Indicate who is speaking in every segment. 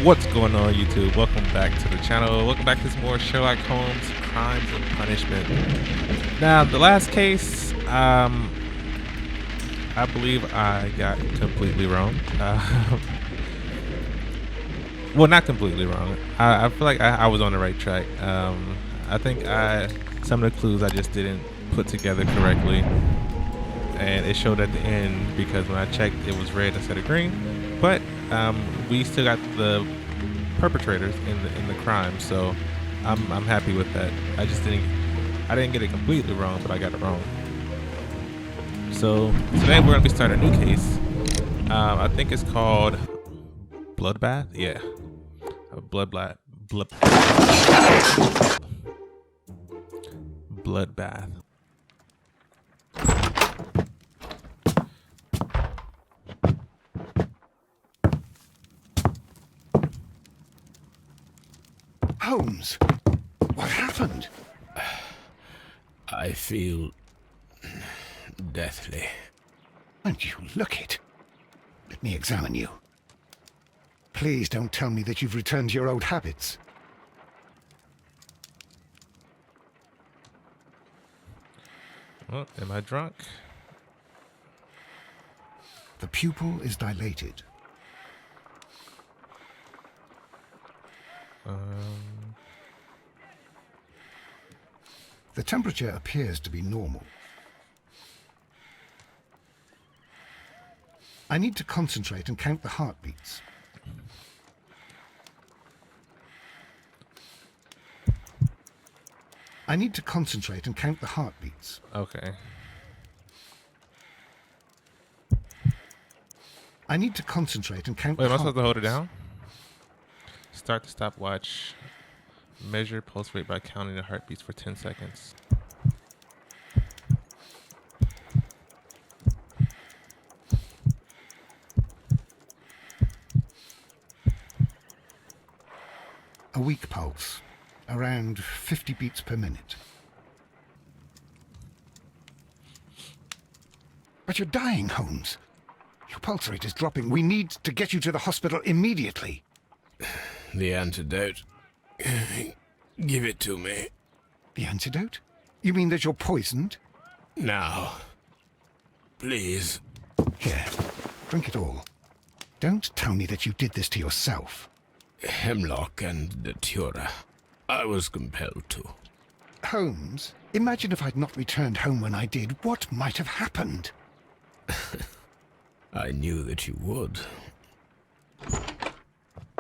Speaker 1: What's going on, YouTube? Welcome back to the channel. Welcome back to some more Sherlock Holmes Crimes and Punishment. Now, the last case, I believe I got completely wrong. Well, not completely wrong. I feel like I was on the right track. I think some of the clues I just didn't put together correctly, and it showed at the end because when I checked, it was red instead of green. But we still got the perpetrators in the crime, so I'm happy with that. I didn't get it completely wrong, but I got it wrong. So today we're gonna be starting a new case. I think it's called Bloodbath. Yeah, Bloodbath.
Speaker 2: Holmes, what happened?
Speaker 3: I feel deathly.
Speaker 2: And you look it. Let me examine you. Please don't tell me that you've returned to your old habits.
Speaker 1: Well, am I drunk?
Speaker 2: The pupil is dilated. The temperature appears to be normal. I need to concentrate and count the heartbeats. I need to concentrate and count the heartbeats.
Speaker 1: Okay.
Speaker 2: I need to concentrate and count
Speaker 1: Wait,
Speaker 2: the
Speaker 1: am I
Speaker 2: heartbeats.
Speaker 1: supposed to hold it down? Start the stopwatch. Measure pulse rate by counting the heartbeats for 10 seconds.
Speaker 2: A weak pulse, around 50 beats per minute. But you're dying, Holmes. Your pulse rate is dropping. We need to get you to the hospital immediately.
Speaker 3: The antidote. Give it to me.
Speaker 2: The antidote? You mean that you're poisoned?
Speaker 3: Now. Please.
Speaker 2: Here, drink it all. Don't tell me that you did this to yourself.
Speaker 3: Hemlock and datura. I was compelled to.
Speaker 2: Holmes, imagine if I'd not returned home when I did. What might have happened?
Speaker 3: I knew that you would.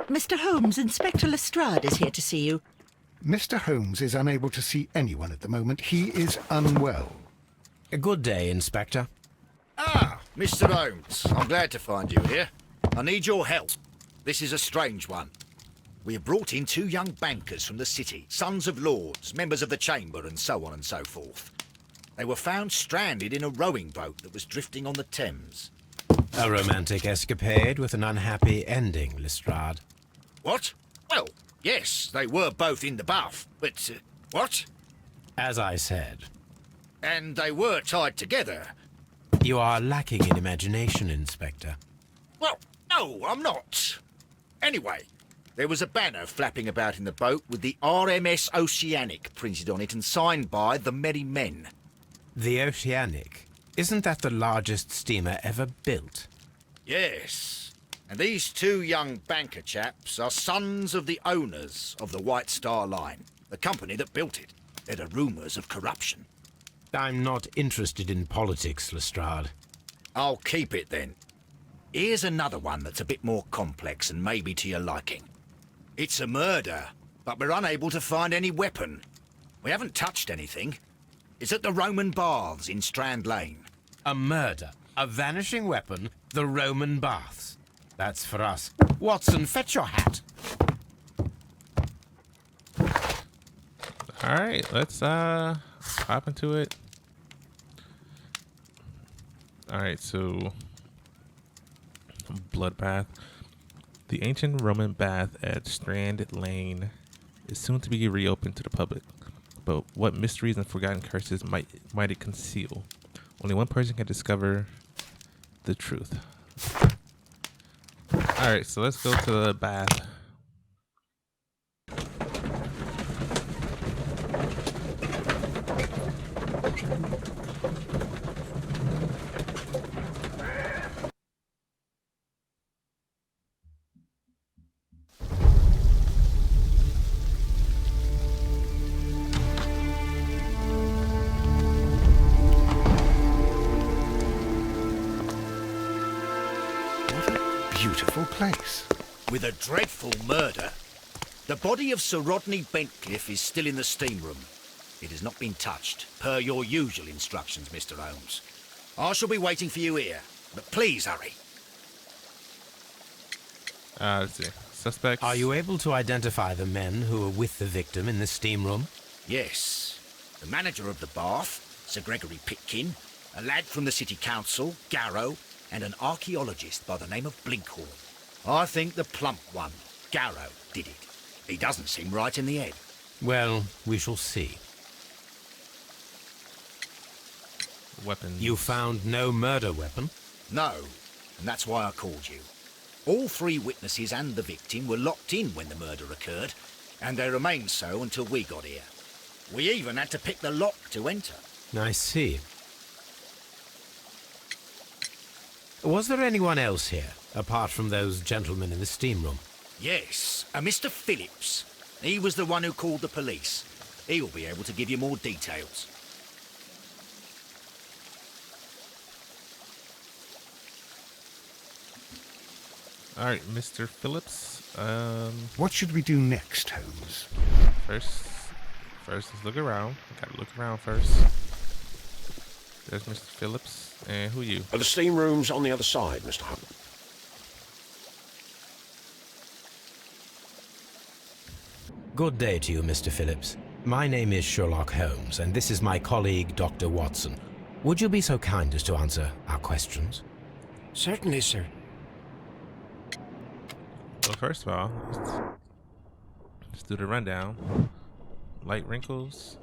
Speaker 4: Mr. Holmes, Inspector Lestrade is here to see you.
Speaker 2: Mr. Holmes is unable to see anyone at the moment. He is unwell.
Speaker 5: A good day, Inspector.
Speaker 6: Ah, Mr. Holmes, I'm glad to find you here. I need your help. This is a strange one. We have brought in two young bankers from the city, sons of lords, members of the chamber, and so on and so forth. They were found stranded in a rowing boat that was drifting on the Thames.
Speaker 5: A romantic escapade with an unhappy ending, Lestrade.
Speaker 6: What? Well, yes, they were both in the bath, but, what?
Speaker 5: As I said,
Speaker 6: And they were tied together.
Speaker 5: you are lacking in imagination, Inspector.
Speaker 6: Well, no, I'm not. Anyway, there was a banner flapping about in the boat with the RMS Oceanic printed on it and signed by the Merry Men.
Speaker 5: The Oceanic. Isn't that the largest steamer ever built?
Speaker 6: Yes, and these two young banker chaps are sons of the owners of the White Star Line, the company that built it. There are rumours of corruption.
Speaker 5: I'm not interested in politics, Lestrade.
Speaker 6: I'll keep it then. Here's another one that's a bit more complex and maybe to your liking. It's a murder, but we're unable to find any weapon. We haven't touched anything. It's at the Roman Baths in Strand Lane.
Speaker 5: A murder, a vanishing weapon, the Roman baths. That's for us. Watson, fetch your hat.
Speaker 1: All right, let's hop into it. All right, so Bloodbath. The ancient Roman bath at Strand Lane is soon to be reopened to the public. But what mysteries and forgotten curses might it conceal? Only one person can discover the truth. Alright, so let's go to the bath
Speaker 2: place.
Speaker 6: With a dreadful murder. The body of Sir Rodney Bentcliffe is still in the steam room. It has not been touched, per your usual instructions, Mr. Holmes. I shall be waiting for you here, but please hurry.
Speaker 1: Let's see. Suspects.
Speaker 5: Are you able to identify the men who were with the victim in the steam room?
Speaker 6: Yes. The manager of the bath, Sir Gregory Pitkin, a lad from the City Council, Garrow, and an archaeologist by the name of Blinkhorn. I think the plump one, Garrow, did it. He doesn't seem right in the head.
Speaker 5: Well, we shall see.
Speaker 1: Weapons.
Speaker 5: You found no murder weapon?
Speaker 6: No, and that's why I called you. All three witnesses and the victim were locked in when the murder occurred, and they remained so until we got here. We even had to pick the lock to enter.
Speaker 5: I see. Was there anyone else here, apart from those gentlemen in the steam room?
Speaker 6: Yes, a Mr. Phillips. He was the one who called the police. He'll be able to give you more details.
Speaker 1: All right, Mr. Phillips.
Speaker 2: What should we do next, Holmes?
Speaker 1: First, let's look around. Gotta look around first. There's Mr. Phillips. And who are you?
Speaker 7: The steam room's on the other side, Mr. Holmes.
Speaker 5: Good day to you, Mr. Phillips. My name is Sherlock Holmes, and this is my colleague, Dr. Watson. Would you be so kind as to answer our questions?
Speaker 8: Certainly, sir.
Speaker 1: Well, first of all, let's do the rundown. Light wrinkles.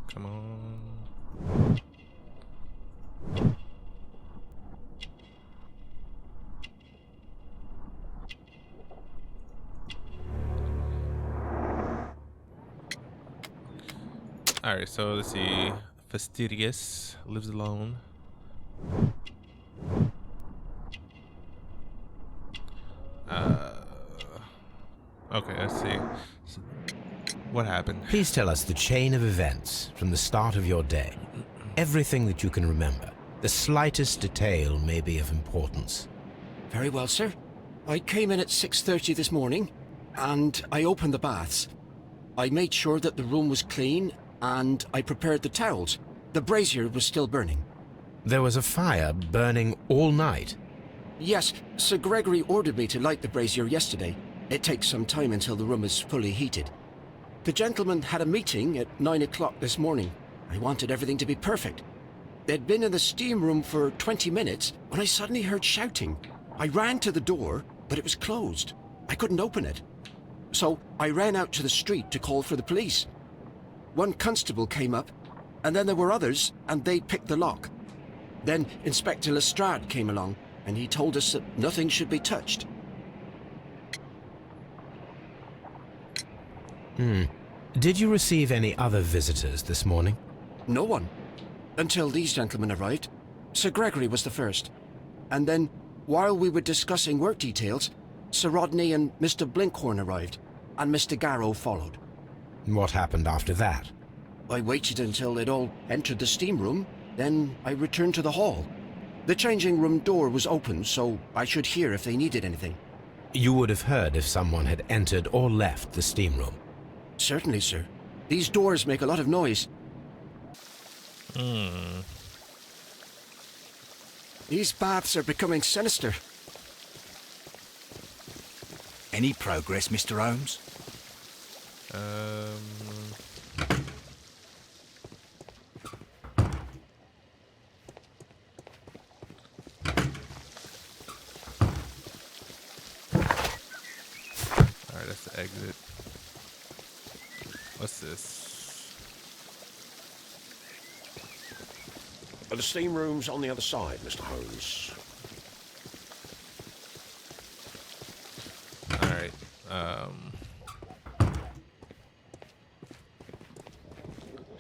Speaker 1: Come on. Alright, so let's see. Fastidious, lives alone. Okay, let's see. So, what happened?
Speaker 5: Please tell us the chain of events from the start of your day. Everything that you can remember. The slightest detail may be of importance.
Speaker 8: Very well, sir. I came in at 6:30 this morning, and I opened the baths. I made sure that the room was clean, and I prepared the towels. The brazier was still burning.
Speaker 5: There was a fire burning all night.
Speaker 8: Yes, Sir Gregory ordered me to light the brazier yesterday. It takes some time until the room is fully heated. The gentlemen had a meeting at 9 o'clock this morning. I wanted everything to be perfect. They'd been in the steam room for 20 minutes when I suddenly heard shouting. I ran to the door, but it was closed. I couldn't open it. So I ran out to the street to call for the police. One constable came up, and then there were others, and they picked the lock. Then Inspector Lestrade came along, and he told us that nothing should be touched.
Speaker 5: Did you receive any other visitors this morning?
Speaker 8: No one. Until these gentlemen arrived. Sir Gregory was the first. And then, while we were discussing work details, Sir Rodney and Mr. Blinkhorn arrived, and Mr. Garrow followed.
Speaker 5: What happened after that?
Speaker 8: I waited until they'd all entered the steam room, then I returned to the hall. The changing room door was open, so I should hear if they needed anything.
Speaker 5: You would have heard if someone had entered or left the steam room.
Speaker 8: Certainly, sir. These doors make a lot of noise. These baths are becoming sinister.
Speaker 6: Any progress, Mr. Holmes?
Speaker 1: Alright, that's the exit. What's this?
Speaker 7: The steam room's on the other side, Mr. Holmes.
Speaker 1: Alright,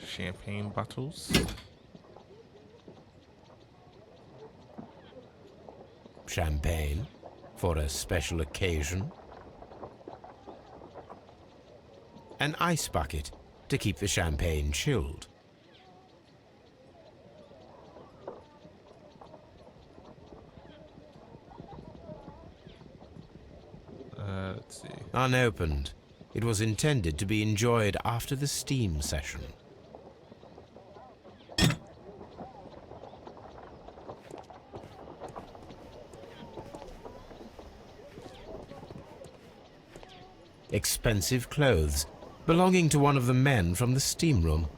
Speaker 1: champagne bottles.
Speaker 5: Champagne? For a special occasion? an ice bucket to keep the champagne chilled.
Speaker 1: Let's see.
Speaker 5: Unopened. It was intended to be enjoyed after the steam session. Expensive clothes, belonging to one of the men from the steam room.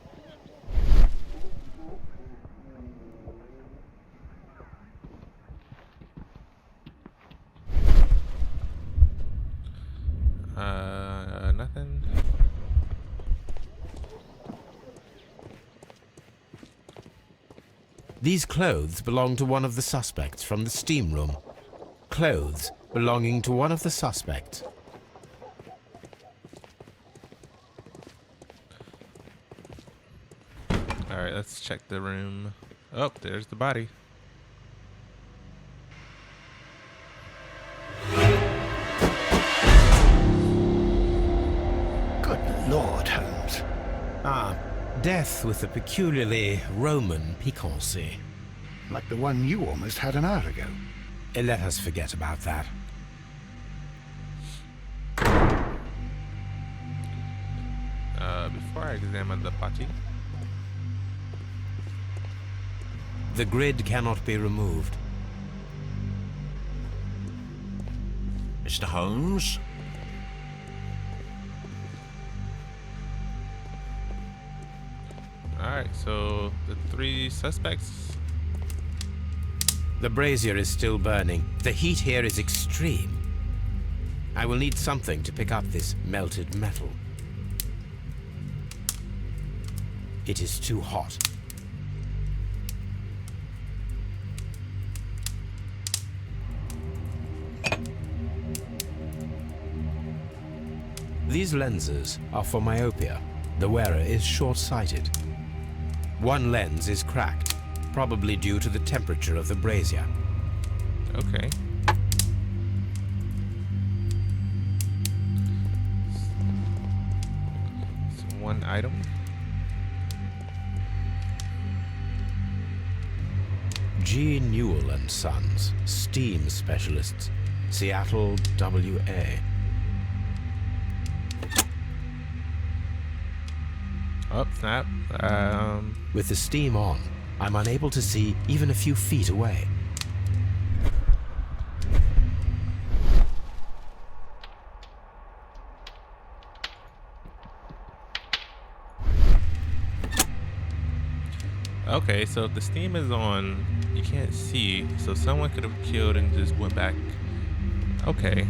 Speaker 1: Nothing.
Speaker 5: These clothes belong to one of the suspects from the steam room. Clothes belonging to one of the suspects.
Speaker 1: Alright, let's check the room. Oh, there's the body.
Speaker 2: Good Lord, Holmes.
Speaker 5: Ah, death with a peculiarly Roman piquancy.
Speaker 2: Like the one you almost had an hour ago.
Speaker 5: Let us forget about that.
Speaker 1: Before I examine the body.
Speaker 5: The grid cannot be removed.
Speaker 7: Mr. Holmes?
Speaker 1: Alright, so the 3 suspects.
Speaker 5: The brazier is still burning. The heat here is extreme. I will need something to pick up this melted metal. It is too hot. These lenses are for myopia. The wearer is short-sighted. One lens is cracked, probably due to the temperature of the brazier.
Speaker 1: Okay. It's one item.
Speaker 5: G. Newell and Sons, steam specialists, Seattle, WA.
Speaker 1: Oh, snap.
Speaker 5: With the steam on, I'm unable to see even a few feet away.
Speaker 1: Okay, so if the steam is on, you can't see, so someone could have killed and just went back. Okay.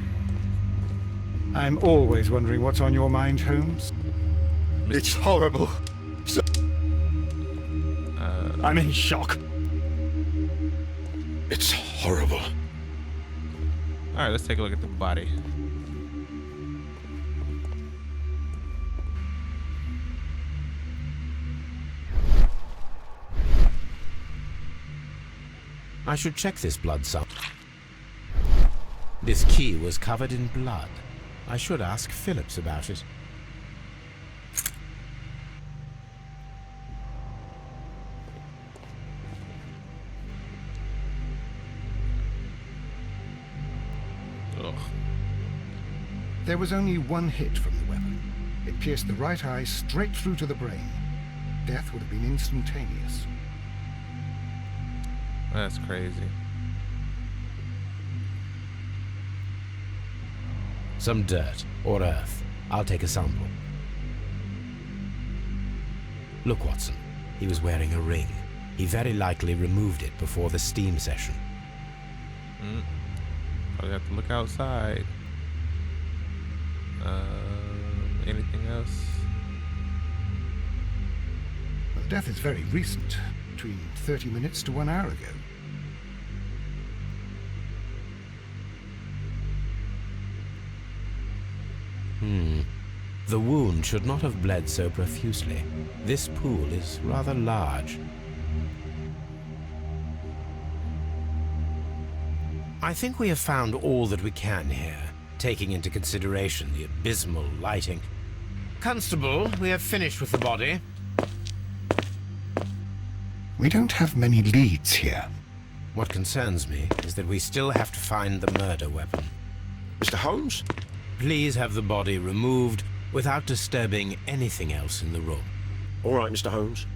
Speaker 2: I'm always wondering what's on your mind, Holmes.
Speaker 6: It's horrible.
Speaker 2: I'm in shock.
Speaker 7: It's horrible.
Speaker 1: Alright, let's take a look at the body.
Speaker 5: I should check this blood sample. This key was covered in blood. I should ask Phillips about it.
Speaker 1: Ugh.
Speaker 2: There was only one hit from the weapon. It pierced the right eye straight through to the brain. Death would have been instantaneous.
Speaker 1: That's crazy.
Speaker 5: Some dirt or earth. I'll take a sample. Look, Watson. He was wearing a ring. He very likely removed it before the steam session.
Speaker 1: Probably have to look outside. Anything else?
Speaker 2: Well, death is very recent, between 30 minutes to 1 hour ago.
Speaker 5: The wound should not have bled so profusely. This pool is rather large. I think we have found all that we can here, taking into consideration the abysmal lighting. Constable, we have finished with the body.
Speaker 2: We don't have many leads here.
Speaker 5: What concerns me is that we still have to find the murder weapon.
Speaker 7: Mr. Holmes?
Speaker 5: Please have the body removed without disturbing anything else in the room.
Speaker 7: All right, Mr. Holmes.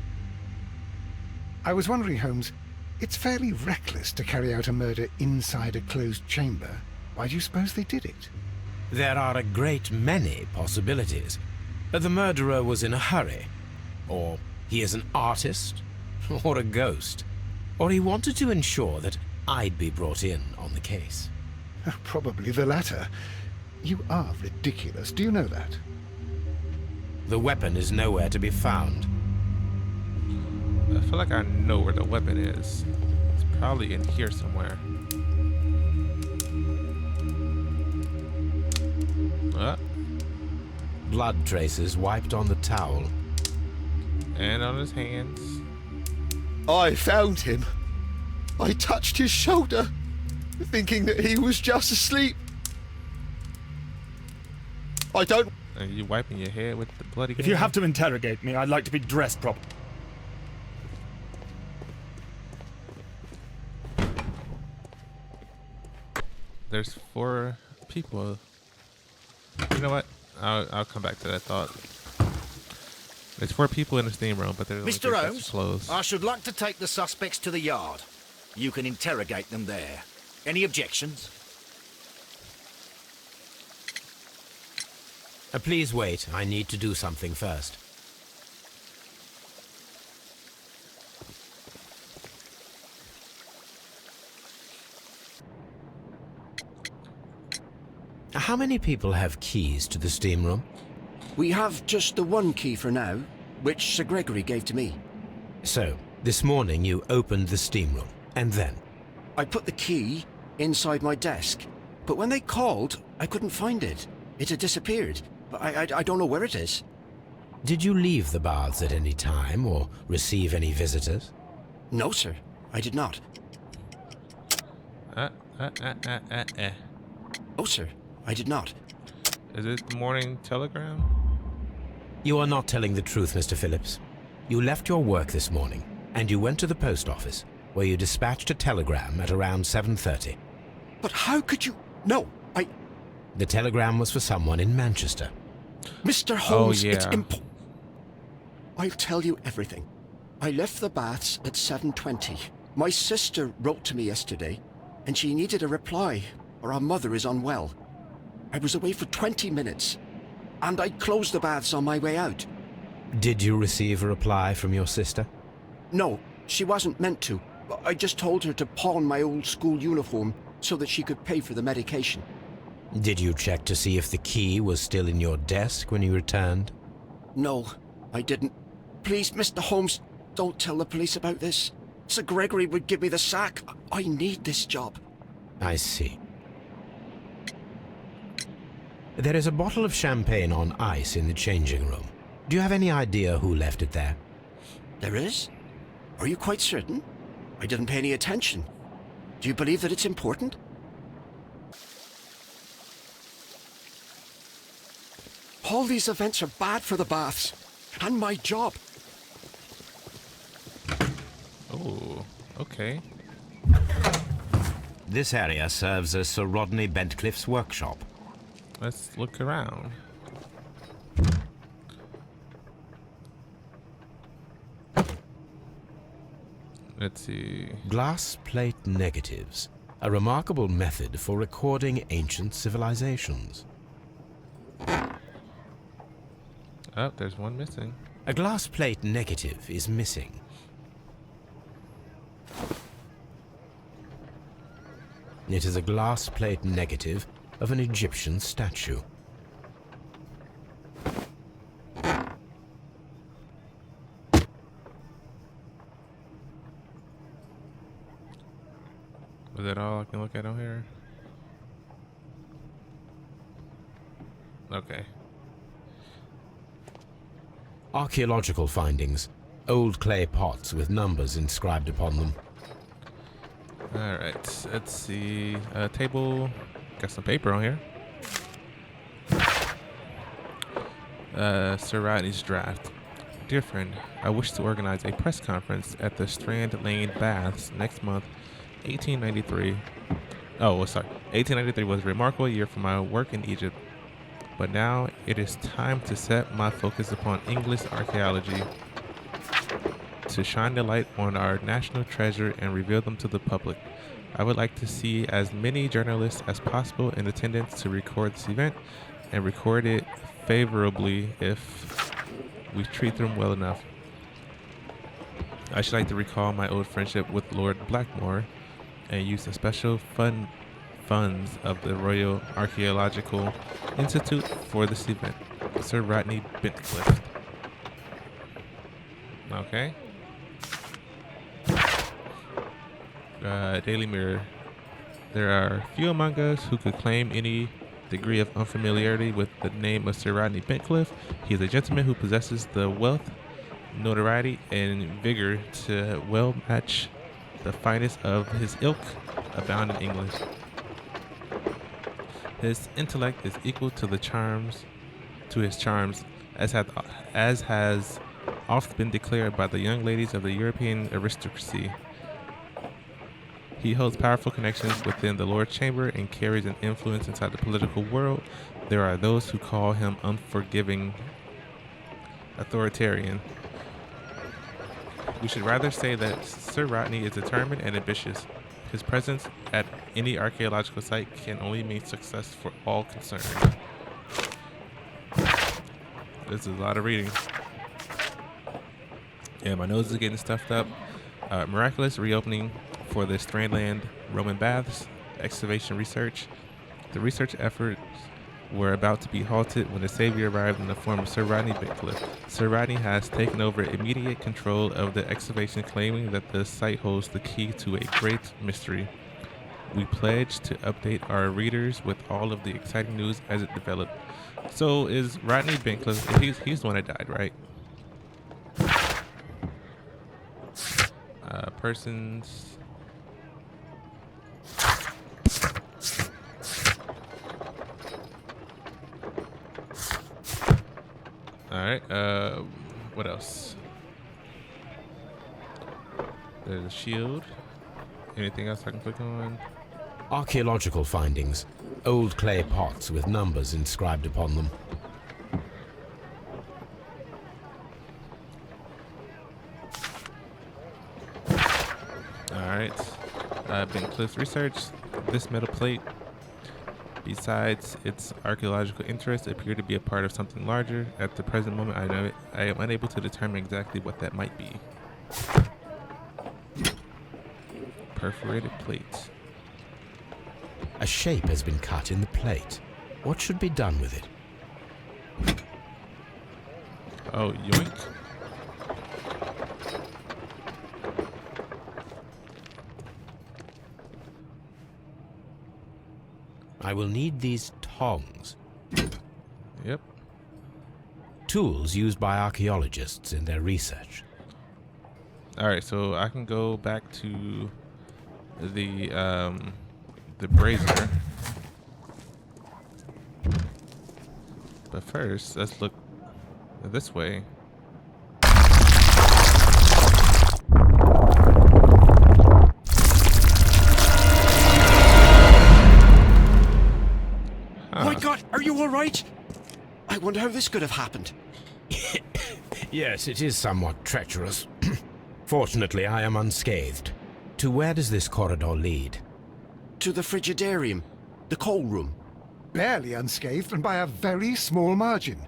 Speaker 2: I was wondering, Holmes, it's fairly reckless to carry out a murder inside a closed chamber. Why do you suppose they did it?
Speaker 5: There are a great many possibilities. The murderer was in a hurry, or he is an artist, or a ghost, or he wanted to ensure that I'd be brought in on the case.
Speaker 2: Probably the latter. You are ridiculous, do you know that?
Speaker 5: The weapon is nowhere to be found.
Speaker 1: I feel like I know where the weapon is. It's probably in here somewhere.
Speaker 5: Blood traces wiped on the towel.
Speaker 1: And on his hands.
Speaker 9: I found him. I touched his shoulder, thinking that he was just asleep. I don't...
Speaker 1: Are you wiping your head with the bloody
Speaker 10: If you have to interrogate me, I'd like to be dressed properly.
Speaker 1: There's 4 people. You know what? I'll come back to that thought. There's 4 people in the steam room, but there's only 3
Speaker 6: Mr.
Speaker 1: sets of
Speaker 6: Holmes,
Speaker 1: clothes.
Speaker 6: I should like to take the suspects to the yard. You can interrogate them there. Any objections?
Speaker 5: Please wait. I need to do something first. How many people have keys to the steam room?
Speaker 8: We have just the one key for now, which Sir Gregory gave to me.
Speaker 5: So, this morning you opened the steam room, and then?
Speaker 8: I put the key inside my desk, but when they called, I couldn't find it. It had disappeared. I don't know where it is.
Speaker 5: Did you leave the baths at any time, or receive any visitors?
Speaker 8: No, sir. I did not. No, sir. I did not.
Speaker 1: Is it the Morning Telegram?
Speaker 5: You are not telling the truth, Mr. Phillips. You left your work this morning, and you went to the post office, where you dispatched a telegram at around 7:30.
Speaker 8: But how could you... No,
Speaker 5: The telegram was for someone in Manchester.
Speaker 8: Mr. Holmes,
Speaker 1: yeah.
Speaker 8: it's I'll tell you everything. I left the baths at 7:20. My sister wrote to me yesterday, and she needed a reply, or our mother is unwell. I was away for 20 minutes, and I closed the baths on my way out.
Speaker 5: Did you receive a reply from your sister?
Speaker 8: No, she wasn't meant to. I just told her to pawn my old school uniform so that she could pay for the medication.
Speaker 5: Did you check to see if the key was still in your desk when you returned?
Speaker 8: No, I didn't. Please, Mr. Holmes, don't tell the police about this. Sir Gregory would give me the sack. I need this job.
Speaker 5: I see. There is a bottle of champagne on ice in the changing room. Do you have any idea who left it there?
Speaker 8: There is? Are you quite certain? I didn't pay any attention. Do you believe that it's important? All these events are bad for the baths. And my job.
Speaker 1: Oh, okay.
Speaker 5: This area serves as Sir Rodney Bentcliffe's workshop.
Speaker 1: Let's look around. Let's see.
Speaker 5: Glass plate negatives, a remarkable method for recording ancient civilizations.
Speaker 1: Oh, there's one missing.
Speaker 5: A glass plate negative is missing. It is a glass plate negative of an Egyptian statue.
Speaker 1: Was that all I can look at on here? Okay.
Speaker 5: Archaeological findings. Old clay pots with numbers inscribed upon them.
Speaker 1: Alright, let's see. Table. Got some paper on here. Sir Rodney's draft. Dear friend, I wish to organize a press conference at the Strand Lane Baths next month, 1893. Oh, well, sorry. 1893 was a remarkable year for my work in Egypt, but now it is time to set my focus upon English archaeology, to shine the light on our national treasure and reveal them to the public. I would like to see as many journalists as possible in attendance to record this event and record it favorably if we treat them well enough. I should like to recall my old friendship with Lord Blackmore and use the special funds of the Royal Archaeological Institute for this event. Sir Rodney Bentcliffe. Okay. Daily Mirror. There are few among us who could claim any degree of unfamiliarity with the name of Sir Rodney Bentcliffe. He is a gentleman who possesses the wealth, notoriety, and vigor to well match the finest of his ilk abound in England. His intellect is equal to his charms, as has often been declared by the young ladies of the European aristocracy. He holds powerful connections within the Lord Chamber and carries an influence inside the political world. There are those who call him unforgiving, authoritarian. We should rather say that Sir Rodney is determined and ambitious. His presence at any archaeological site can only mean success for all concerned. This is a lot of reading. Yeah, my nose is getting stuffed up. Miraculous reopening for the Strandland Roman Baths excavation research. The research efforts were about to be halted when the savior arrived in the form of Sir Rodney Bentcliffe. Sir Rodney has taken over immediate control of the excavation, claiming that the site holds the key to a great mystery. We pledge to update our readers with all of the exciting news as it developed. So is Rodney Bentcliffe, he's the one that died, right? Persons. Alright, what else? There's a shield. Anything else I can click on?
Speaker 5: Archaeological findings. Old clay pots with numbers inscribed upon them.
Speaker 1: Alright. Bentcliffe's research. This metal plate, besides its archaeological interest, appeared to be a part of something larger. At the present moment, I am unable to determine exactly what that might be. Perforated plate.
Speaker 5: A shape has been cut in the plate. What should be done with it?
Speaker 1: Oh, yoink.
Speaker 5: I will need these tongs.
Speaker 1: Yep.
Speaker 5: Tools used by archaeologists in their research.
Speaker 1: Alright, so I can go back to the brazier. But first, let's look this way.
Speaker 8: My God, are you all right? I wonder how this could have happened.
Speaker 5: Yes, it is somewhat treacherous. Fortunately, I am unscathed. To where does this corridor lead?
Speaker 8: To the frigidarium, the coal room.
Speaker 2: Barely unscathed and by a very small margin.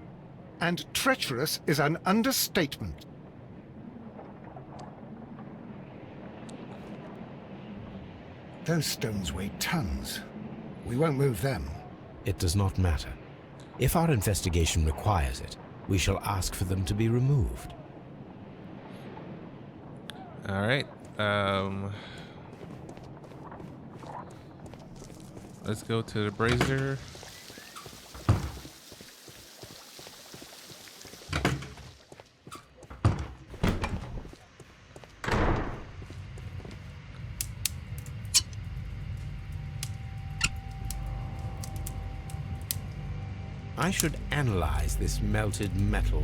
Speaker 2: And treacherous is an understatement. Those stones weigh tons. We won't move them.
Speaker 5: It does not matter. If our investigation requires it, we shall ask for them to be removed.
Speaker 1: All right. Let's go to the brazier.
Speaker 5: I should analyze this melted metal.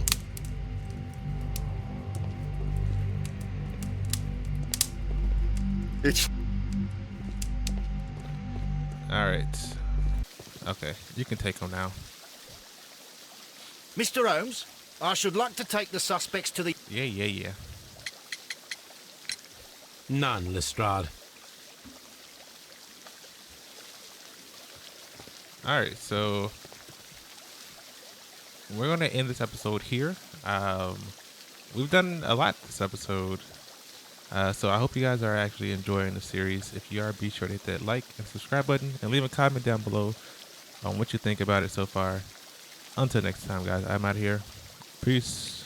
Speaker 9: It's...
Speaker 1: Alright. Okay, you can take him now.
Speaker 6: Mr. Holmes, I should like to take the suspects to the...
Speaker 1: Yeah.
Speaker 5: None, Lestrade.
Speaker 1: Alright, so we're going to end this episode here. We've done a lot this episode. So I hope you guys are actually enjoying the series. If you are, be sure to hit that like and subscribe button and leave a comment down below on what you think about it so far. Until next time, guys, I'm out here. Peace.